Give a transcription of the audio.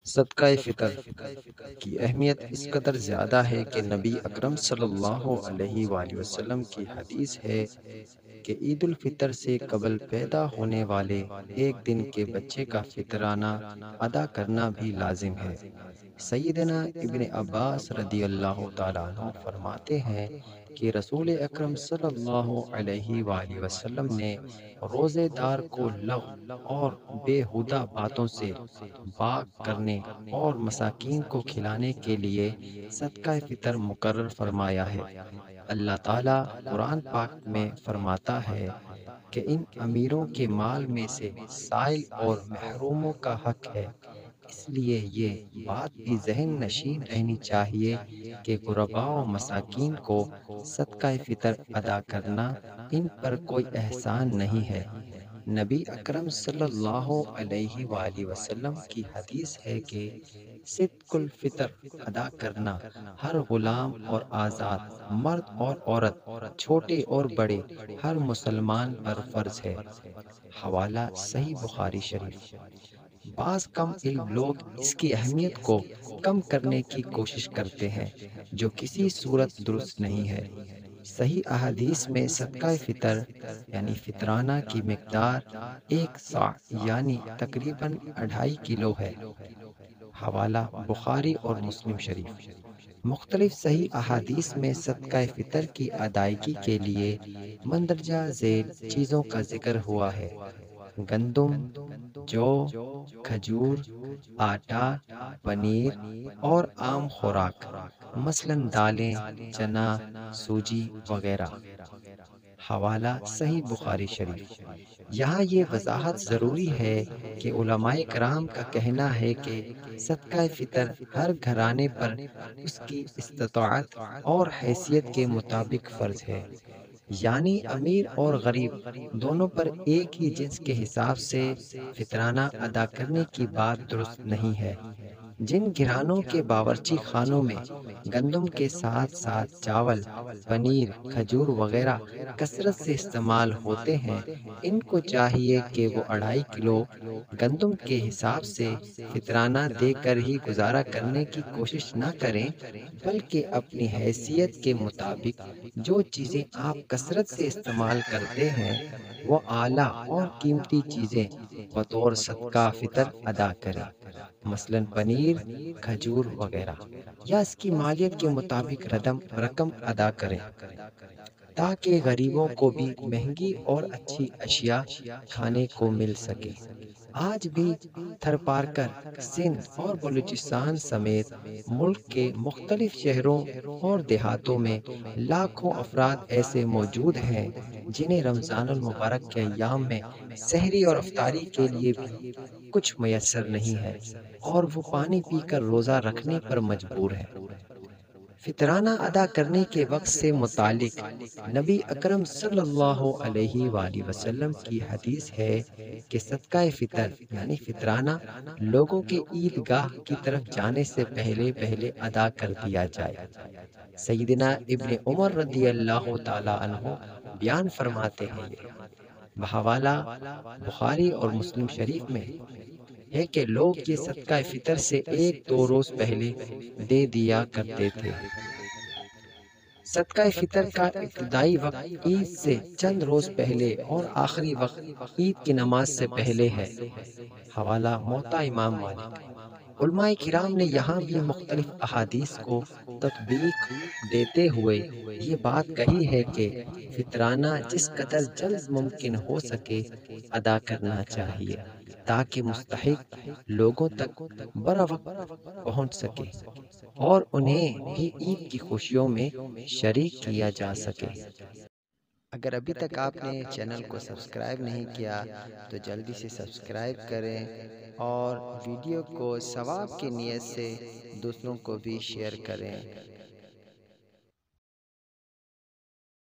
صدقہ فطر کی اہمیت اس قدر زیادہ ہے کہ نبی اکرم صلی اللہ علیہ وآلہ وسلم کی حدیث ہے کہ عید الفطر سے قبل پیدا ہونے والے ایک دن کے بچے کا فطرانہ ادا کرنا بھی لازم ہے۔ سیدنا ابن عباس رضی اللہ تعالیٰ عنہ فرماتے ہیں کہ رسول اکرم صلی اللہ علیہ وآلہ وسلم نے روزے دار کو لغو اور بےہودہ باتوں سے پاک کرنے اور مساکین کو کھلانے کے لیے صدقہ فطر مقرر فرمایا ہے۔ اللہ تعالیٰ قرآن پاک میں فرماتا ہے کہ ان امیروں کے مال میں سے سائل اور محروموں کا حق ہے، اس لیے یہ بات بھی ذہن نشین رہنی چاہیے کہ غرباء و مساکین کو صدقہ فطر ادا کرنا ان پر کوئی احسان نہیں ہے۔ نبی اکرم صلی اللہ علیہ وآلہ وسلم کی حدیث ہے کہ صدق الفطر ادا کرنا ہر غلام اور آزاد، مرد اور عورت، چھوٹے اور بڑے، ہر مسلمان پر فرض ہے۔ حوالہ صحیح بخاری شریف۔ بعض کم علم لوگ اس کی اہمیت کو کم کرنے کی کوشش کرتے ہیں، جو کسی صورت درست نہیں ہے۔ صحیح احادیث میں صدقہ فطر یعنی فطرانہ کی مقدار 1 صاع یعنی تقریباً 2.5 کلو ہے۔ حوالہ بخاری اور مسلم شریف۔ مختلف صحیح احادیث میں صدقہ فطر کی ادائیگی کے لیے مندرجہ ذیل چیزوں کا ذکر ہوا ہے: گندم، جو، کھجور، آٹا، پنیر اور عام خوراک مثلاً دالیں، چنا، سوجی وغیرہ۔ حوالہ صحیح بخاری شریف۔ یہاں یہ وضاحت ضروری ہے کہ علماء کرام کا کہنا ہے کہ صدقہ فطر ہر گھرانے پر اس کی استطاعت اور حیثیت کے مطابق فرض ہے، یعنی امیر اور غریب دونوں پر ایک ہی جنس کے حساب سے فطرانہ ادا کرنے کی بات درست نہیں ہے۔ جن گھرانوں کے باورچی خانوں میں گندم کے ساتھ ساتھ چاول، پنیر، کھجور وغیرہ کثرت سے استعمال ہوتے ہیں، ان کو چاہیے کہ وہ 2.5 کلو گندم کے حساب سے فطرانہ دے کر ہی گزارا کرنے کی کوشش نہ کریں، بلکہ اپنی حیثیت کے مطابق جو چیزیں آپ کثرت سے استعمال کرتے ہیں وہ اعلیٰ اور قیمتی چیزیں بطور صدقہ فطر ادا کریں، مثلاً پنیر، کھجور وغیرہ، یا اس کی مالیت کے مطابق رقم ادا کریں تاکہ غریبوں کو بھی مہنگی اور اچھی اشیاء کھانے کو مل سکے۔ آج بھی تھرپارکر، سندھ اور بلوچستان سمیت ملک کے مختلف شہروں اور دیہاتوں میں لاکھوں افراد ایسے موجود ہیں جنہیں رمضان المبارک کے ایام میں سحری اور افطاری کے لیے بھی کچھ میسر نہیں ہے اور وہ پانی پی کر روزہ رکھنے پر مجبور ہے۔ فطرانہ ادا کرنے کے وقت سے متعلق نبی اکرم صلی اللہ علیہ وآلہ وسلم کی حدیث ہے کہ صدقہ فطر یعنی فطرانہ لوگوں کے عیدگاہ کی طرف جانے سے پہلے پہلے ادا کر دیا جائے۔ سیدنا ابن عمر رضی اللہ تعالیٰ عنہ بیان فرماتے ہیں، یہ بحوالہ بخاری اور مسلم شریف میں ہے کہ لوگ یہ صدقہ فطر سے 1-2 روز پہلے دے دیا کرتے تھے۔ صدقہ فطر کا ابتدائی وقت عید سے چند روز پہلے اور آخری وقت عید کی نماز سے پہلے ہے۔ حوالہ موطا امام مالک۔ علماء کرام نے یہاں بھی مختلف احادیث کو تطبیق دیتے ہوئے یہ بات کہی ہے کہ فطرانہ جس قدر جلد ممکن ہو سکے ادا کرنا چاہیے تاکہ مستحق لوگوں تک بروقت پہنچ سکے اور انہیں بھی عید کی خوشیوں میں شریک کیا جا سکے۔ اگر ابھی تک آپ نے چینل کو سبسکرائب نہیں کیا تو جلدی سے سبسکرائب کریں اور ویڈیو کو ثواب کی نیت سے دوسروں کو بھی شیئر کریں۔